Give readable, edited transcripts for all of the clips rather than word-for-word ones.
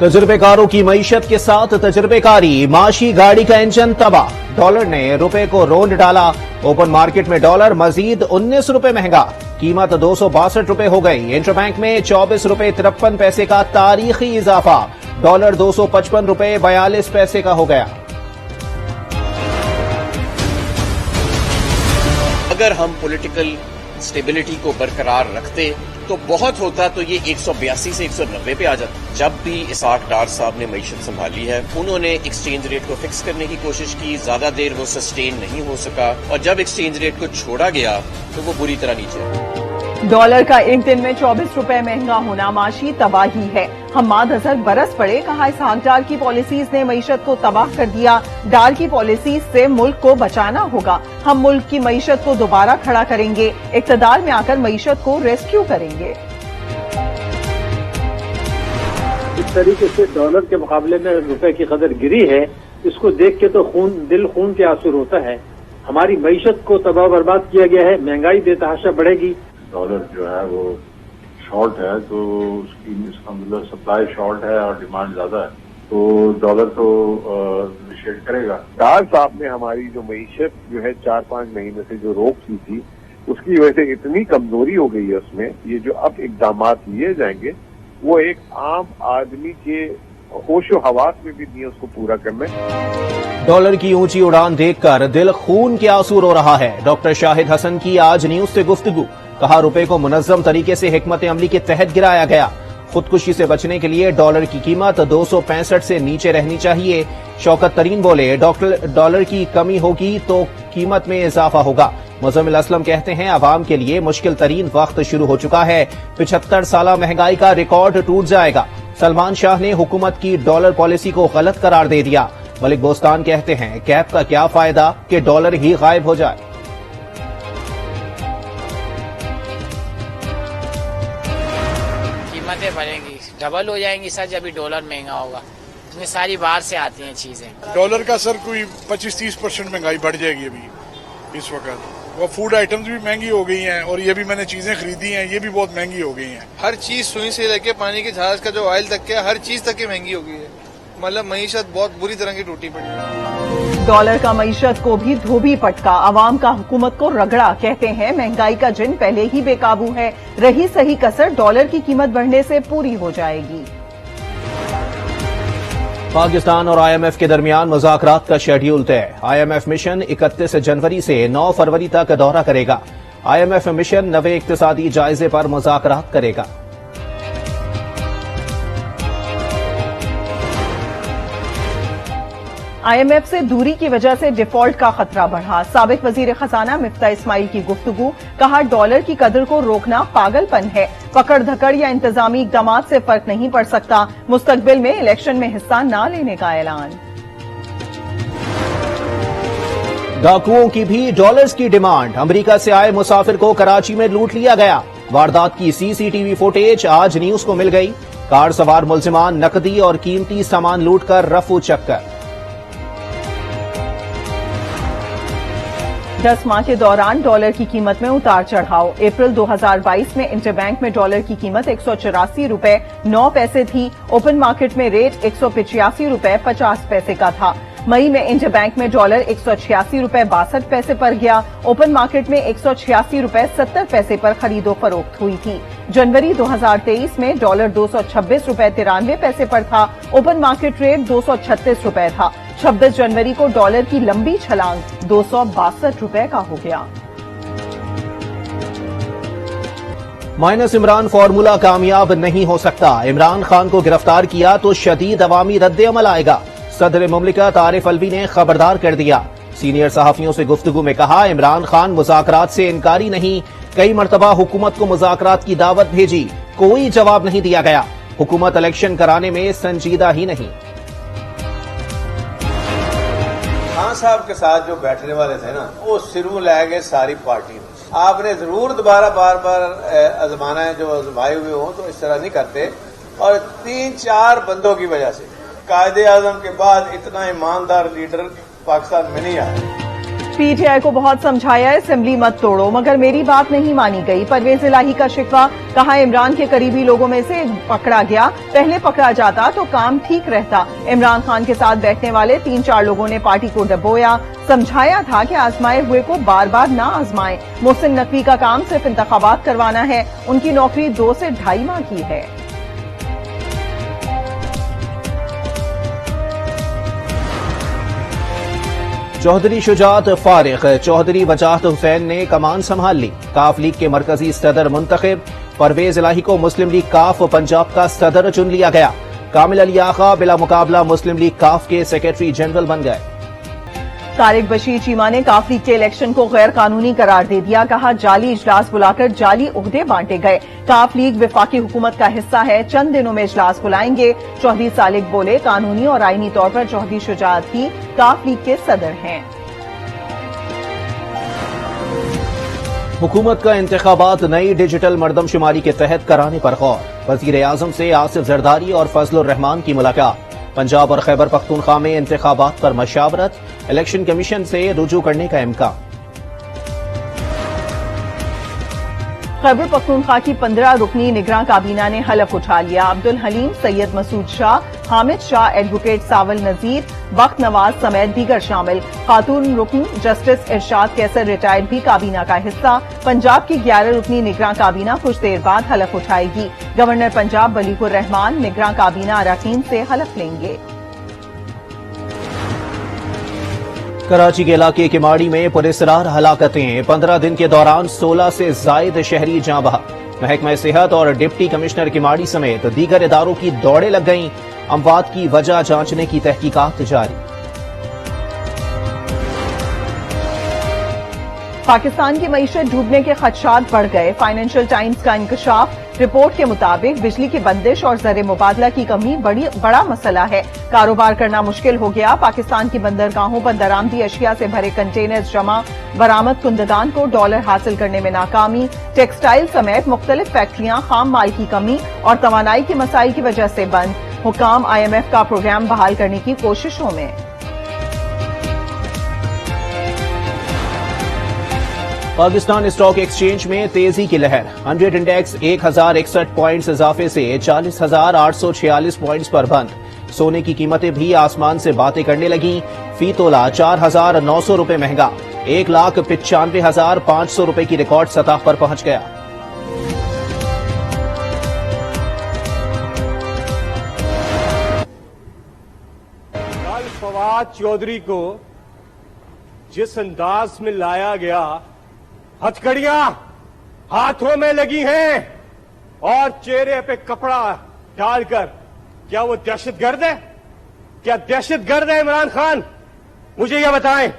तजुर्बेकारों की मईशत के साथ तजुर्बेकारी, माशी गाड़ी का इंजन तबाह। डॉलर ने रुपए को रोंद डाला। ओपन मार्केट में डॉलर मजीद 19 रुपए महंगा, कीमत 262 रुपए हो गई। इंटरबैंक में 24 रुपए 53 पैसे का तारीखी इजाफा। डॉलर 255 रुपए 42 पैसे का हो गया। अगर हम पॉलिटिकल स्टेबिलिटी को बरकरार रखते तो बहुत होता तो ये 182 से 190 पे आ जाता। जब भी इसाक डार साहब ने मईशत संभाली है, उन्होंने एक्सचेंज रेट को फिक्स करने की कोशिश की, ज्यादा देर वो सस्टेन नहीं हो सका और जब एक्सचेंज रेट को छोड़ा गया तो वो बुरी तरह नीचे। डॉलर का एक दिन में 24 रुपए महंगा होना माशी तबाही है। हम्माद अजहर बरस पड़े, कहा इसहाक डार की पॉलिसीज ने मईशत को तबाह कर दिया। डार की पॉलिसीज से मुल्क को बचाना होगा। हम मुल्क की मईशत को दोबारा खड़ा करेंगे, इक्तदार में आकर मईशत को रेस्क्यू करेंगे। इस तरीके से डॉलर के मुकाबले में रुपए की कदर गिरी है, इसको देख के तो दिल खून के आंसू होता है। हमारी मईशत को तबाह बर्बाद किया गया है, महंगाई बेतहाशा बढ़ेगी। डॉलर जो है वो शॉर्ट है, तो उसकी इसका मतलब सप्लाई शॉर्ट है और डिमांड ज्यादा है, तो डॉलर तो शेड करेगा। डार साहब ने हमारी जो मईशत जो है 4-5 महीने से जो रोक की थी, उसकी वजह से इतनी कमजोरी हो गई है उसमें। ये जो अब इकदाम लिए जाएंगे वो एक आम आदमी के होशो हवास में भी नहीं है उसको पूरा करना। डॉलर की ऊंची उड़ान देखकर दिल खून के आंसू रो रहा है। डॉक्टर शाहिद हसन की आज न्यूज से गुफ्तगू, कहा रुपए को मुनज्जम तरीके से हिकमत अमली के तहत गिराया गया। खुदकुशी से बचने के लिए डॉलर की कीमत 265 से नीचे रहनी चाहिए। शौकत तरीन बोले, डॉलर की कमी होगी तो कीमत में इजाफा होगा। मुज़म्मिल असलम कहते हैं, अवाम के लिए मुश्किल तरीन वक्त शुरू हो चुका है। 75 साल महंगाई का रिकॉर्ड टूट जाएगा। सलमान शाह ने हुकूमत की डॉलर पॉलिसी को गलत करार दे दिया। मलिक बोस्तान कहते हैं, कैप का क्या फायदा कि डॉलर ही गायब हो जाए। कीमतें बढ़ेंगी, डबल हो जाएंगी सर जब भी डॉलर महंगा होगा। इसमें सारी बाहर से आती हैं चीजें। डॉलर का सर कोई 25-30% महंगाई बढ़ जाएगी अभी इस वक्त। वो फूड आइटम्स भी महंगी हो गई हैं और ये भी मैंने चीजें खरीदी हैं, ये भी बहुत महंगी हो गई हैं। हर चीज सुई से लेके पानी के जहाज का जो ऑयल तक के हर चीज तक की महंगी हो गई है। मतलब मईशत बहुत बुरी तरह की टूटी पड़ी है। डॉलर का मईशत को भी धोबी पटका, अवाम का हुकूमत को रगड़ा। कहते हैं महंगाई का जिन पहले ही बेकाबू है, रही सही कसर डॉलर की कीमत बढ़ने से पूरी हो जाएगी। पाकिस्तान और IMF के दरमियान मुज़ाकरात का शेड्यूल तय। IMF मिशन 31 जनवरी से 9 फरवरी तक दौरा करेगा। IMF मिशन नवे इक्तिसादी जायजे पर मुज़ाकरात करेगा। IMF से दूरी की वजह से डिफॉल्ट का खतरा बढ़ा। साबिक वजीर खजाना मिफ्ता इस्माइल की गुफ्तगू, कहा डॉलर की कदर को रोकना पागलपन है। पकड़ धकड़ या इंतजामी इकदाम से फर्क नहीं पड़ सकता। मुस्तकबिल में इलेक्शन में हिस्सा न लेने का ऐलान। डाकुओं की भी डॉलर्स की डिमांड। अमेरिका से आए मुसाफिर को कराची में लूट लिया गया। वारदात की CCTV फुटेज आज न्यूज को मिल गई। कार सवार मुल्जिमान नकदी और कीमती सामान लूट कर रफू चक्कर। 10 माह के दौरान डॉलर की कीमत में उतार चढ़ाव। अप्रैल 2022 में इंटरबैंक में डॉलर की कीमत 184 रुपए 9 पैसे थी। ओपन मार्केट में रेट 185 रुपए 50 पैसे का था। मई में इंटरबैंक में डॉलर 186 रुपए 62 पैसे पर गया। ओपन मार्केट में 186 रुपए 70 पैसे पर खरीदो फरोख्त हुई थी। जनवरी 2023 में डॉलर 226 रुपए 93 पैसे पर था। ओपन मार्केट रेट 236 रुपए था। 26 जनवरी को डॉलर की लंबी छलांग 262 रुपए का हो गया। माइनस इमरान फॉर्मूला कामयाब नहीं हो सकता। इमरान खान को गिरफ्तार किया तो शदीद अवामी रद्द अमल आएगा। सदर मुमलिकत आरिफ अलवी ने खबरदार कर दिया। सीनियर सहाफियों से गुफ्तगू में कहा, इमरान खान मुज़ाकरात से इनकारी नहीं। कई मरतबा हुकूमत को मुज़ाकरात की दावत भेजी, कोई जवाब नहीं दिया गया। हुकूमत इलेक्शन कराने में संजीदा ही नहीं। खान साहब के साथ जो बैठने वाले थे ना, वो सिरों ले गए सारी पार्टी। आपने जरूर दोबारा बार बार आजमाना है, जो आजमाए हुए हों तो इस तरह नहीं करते। और 3-4 बंदों की वजह से कायदे आजम के बाद इतना ईमानदार लीडर पाकिस्तान में नहीं आया। पीटीआई को बहुत समझाया, असेंबली मत तोड़ो, मगर मेरी बात नहीं मानी गई। परवेज इलाही का शिकवा, कहा इमरान के करीबी लोगों में से पकड़ा गया, पहले पकड़ा जाता तो काम ठीक रहता। इमरान खान के साथ बैठने वाले 3-4 लोगों ने पार्टी को डबोया, समझाया था कि आजमाए हुए को बार बार ना आजमाएं। मोहसिन नकवी का काम सिर्फ इंतखाबात करवाना है, उनकी नौकरी 2 से 2.5 माह की है। चौधरी शुजात फारिग, चौधरी वजाहत हुसैन ने कमान संभाल ली। काफ लीग के मरकजी सदर मुंतखब, परवेज इलाही को मुस्लिम लीग काफ पंजाब का सदर चुन लिया गया। कामिल अली आगा बिला मुकाबला मुस्लिम लीग काफ के सेक्रेटरी जनरल बन गए। तारिक बशीर चीमा ने काफ लीग के इलेक्शन को गैर कानूनी करार दे दिया, कहा जाली इजलास बुलाकर जाली ओहदे बांटे गए। काफ लीग वफाकी हुकूमत का हिस्सा है, चंद दिनों में इजलास बुलाएंगे। चौधरी सालिक बोले, कानूनी और आईनी तौर पर चौधरी शुजात ही काफ लीग के सदर हैं। हुकूमत का इंतखाबात नई डिजिटल मरदमशुमारी के तहत कराने पर गौर। वजीर आजम से आसिफ जरदारी और फजलुर रहमान की मुलाकात। पंजाब और खैबर पख्तूनख्वा में इंतखाबात पर मशावरत, इलेक्शन कमीशन से रुजू करने का इम्कान। खैबर पख्तूनख्वा की 15 रुकनी निगरान काबीना ने हलफ उठा लिया। अब्दुल हलीम, सैयद मसूद शाह, हामिद शाह, एडवोकेट सावल नजीर, बख्त नवाज समेत दीगर शामिल। खातून रुकन जस्टिस इरशाद कैसर रिटायर्ड भी काबीना का हिस्सा। पंजाब की 11 रुकनी निगरान काबीना कुछ देर बाद हलफ उठाएगी। गवर्नर पंजाब वलीकुर रहमान निगरान काबीना अरकान से हलफ लेंगे। कराची के इलाके किमाड़ी में पुरस्रार हलाकतें, 15 दिन के दौरान 16 से जायद शहरी जाँ बहा। महकमा सेहत और डिप्टी कमिश्नर किमाड़ी समेत दीगर इदारों की दौड़ें लग गईं। अमवात की वजह जांचने की तहकीकात जारी। पाकिस्तान की मईशत डूबने के खदशात बढ़ गए। फाइनेंशियल टाइम्स का इंकशाफ, रिपोर्ट के मुताबिक बिजली की बंदिश और ज़र मुबादला की कमी बड़ा मसला है। कारोबार करना मुश्किल हो गया। पाकिस्तान की बंदरगाहों पर दरामदी अशिया से भरे कंटेनर्स जमा, बरामद कुंददान को डॉलर हासिल करने में नाकामी। टेक्सटाइल समेत मुख्तलिफ फैक्ट्रियां खाम माल की कमी और तवानाई के मसाइल की वजह से बंद। हुकाम IMF का प्रोग्राम बहाल करने की कोशिशों में। पाकिस्तान स्टॉक एक्सचेंज में तेजी की लहर। 100 इंडेक्स 1061 पॉइंट्स इजाफे से 40,846 पॉइंट्स पर बंद। सोने की कीमतें भी आसमान से बातें करने लगी। फी तोला 4,900 रुपए महंगा, 1,95,500 रुपए की रिकॉर्ड सतह पर पहुंच गया। कल फवाद चौधरी को जिस अंदाज में लाया गया, हथकड़ियां हाथों में लगी हैं और चेहरे पे कपड़ा डालकर, क्या वो दहशतगर्द है? क्या दहशतगर्द है इमरान खान? मुझे यह बताएं।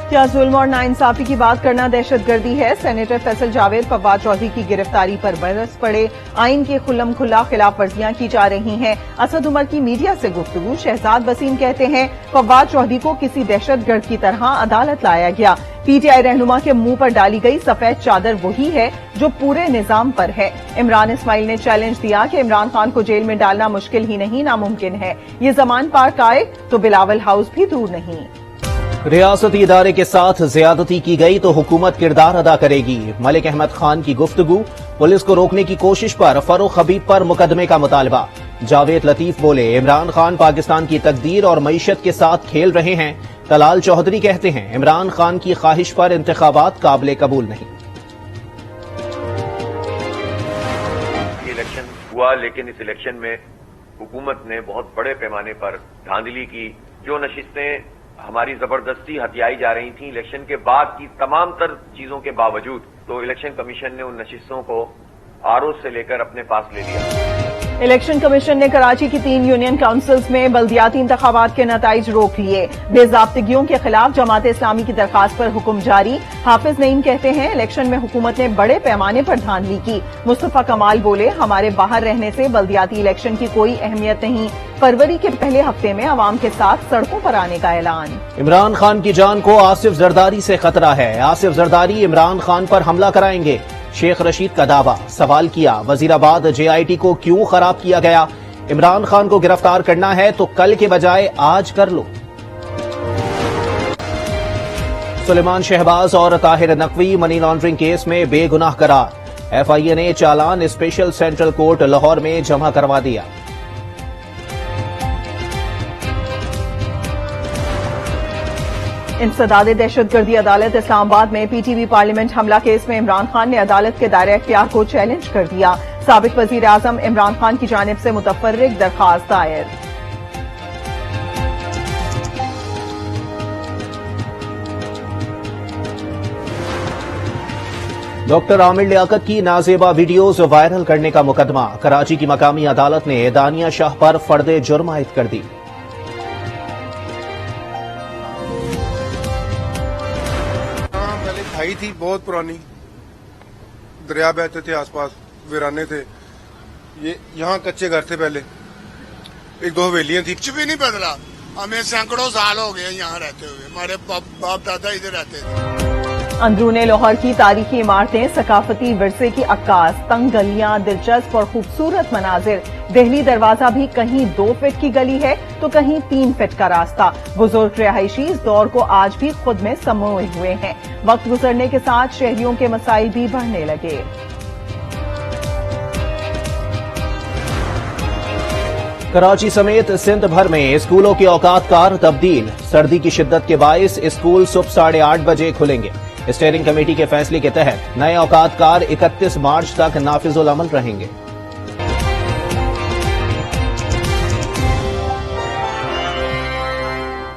क्या जुल्म और नाइंसाफी की बात करना दहशतगर्दी है? सेनेटर फैसल जावेद फवाद चौधरी की गिरफ्तारी पर बरस पड़े। आइन की खुल्लम खुल्ला खिलाफ वर्जियां की जा रही हैं। असद उमर की मीडिया से गुफ्तगू। शहजाद वसीम कहते हैं फवाद चौधरी को किसी दहशतगर्द की तरह अदालत लाया गया। पीटीआई रहनुमा के मुंह पर डाली गई सफेद चादर वही है जो पूरे निजाम पर है। इमरान इस्माइल ने चैलेंज दिया कि इमरान खान को जेल में डालना मुश्किल ही नहीं, नामुमकिन है। ये जमान पार्क आए तो बिलावल हाउस भी दूर नहीं। रियासती इदारे के साथ ज्यादती की गई तो हुकूमत किरदार अदा करेगी। मलिक अहमद खान की गुफ्तगू। पुलिस को रोकने की कोशिश पर फरूख हबीब पर मुकदमे का मुतालबा। जावेद लतीफ बोले, इमरान खान पाकिस्तान की तकदीर और मईशत के साथ खेल रहे हैं। तलाल चौधरी कहते हैं इमरान खान की ख्वाहिश पर इंतखाबात काबिल कबूल नहीं। इलेक्शन हुआ, लेकिन इस इलेक्शन में हुकूमत ने बहुत बड़े पैमाने पर धांधली की। जो नशिस्तें हमारी जबरदस्ती हथियाई जा रही थी इलेक्शन के बाद की तमाम तर चीजों के बावजूद, तो इलेक्शन कमीशन ने उन नशिस्तों को आरओ से लेकर अपने पास ले लिया। इलेक्शन कमीशन ने कराची की 3 यूनियन काउंसिल्स में बल्दियाती इंतखाबात के नताइज रोक लिए। बेजाब्तगियों के खिलाफ जमात इस्लामी की दरखास्त पर हुक्म जारी। हाफिज नईम कहते हैं इलेक्शन में हुकूमत ने बड़े पैमाने पर धांधली की। मुस्तफा कमाल बोले, हमारे बाहर रहने से बल्दियाती इलेक्शन की कोई अहमियत नहीं। फरवरी के पहले हफ्ते में आवाम के साथ सड़कों पर आने का ऐलान। इमरान खान की जान को आसिफ जरदारी से खतरा है। आसिफ जरदारी इमरान खान पर हमला कराएंगे। शेख रशीद का दावा। सवाल किया, वजीराबाद JIT को क्यों खराब किया गया? इमरान खान को गिरफ्तार करना है तो कल के बजाय आज कर लो। सुलेमान शहबाज और Tahir Naqvi money laundering case में बेगुनाह करार। एफआईए ने चालान स्पेशल सेंट्रल कोर्ट लाहौर में जमा करवा दिया। इंसदाद दहशतगर्दी अदालत इस्लामाबाद में पीटीवी पार्लियामेंट हमला केस में इमरान खान ने अदालत के दायरे इख्तियार को चैलेंज कर दिया। साबिक वजीर आजम इमरान खान की जानिब से मुतफर्रिक दरखास्त दायर। डॉक्टर आमिर लियाकत की नाजेबा वीडियोज वायरल करने का मुकदमा। कराची की मकामी अदालत ने दानिया शाह पर फर्द जुर्म आयद कर दी। पहले खाई थी बहुत पुरानी, दरिया बहते थे, आसपास वीराने थे। ये यहाँ कच्चे घर थे, पहले एक दो हवेलियां थी। कुछ भी नहीं बदला, हमें सैकड़ों साल हो गए यहाँ रहते हुए। हमारे बाप दादा इधर रहते थे। अंदरूने लाहौर की तारीखी इमारतें, सकाफती विरसे की अक्कास, तंग गलियां, दिलचस्प और खूबसूरत मनाजिर। दिल्ली दरवाजा भी कहीं 2 फीट की गली है तो कहीं 3 फीट का रास्ता। बुजुर्ग रिहायशी इस दौर को आज भी खुद में समोए हुए हैं। वक्त गुजरने के साथ शहरियों के मसाइल भी बढ़ने लगे। कराची समेत सिंध भर में स्कूलों की औकात कार तब्दील। सर्दी की शिद्दत के बायस स्कूल सुबह 8:30 बजे खुलेंगे। स्टीयरिंग कमेटी के फैसले के तहत नए औकात कार 31 मार्च तक नाफिजुल अमल रहेंगे।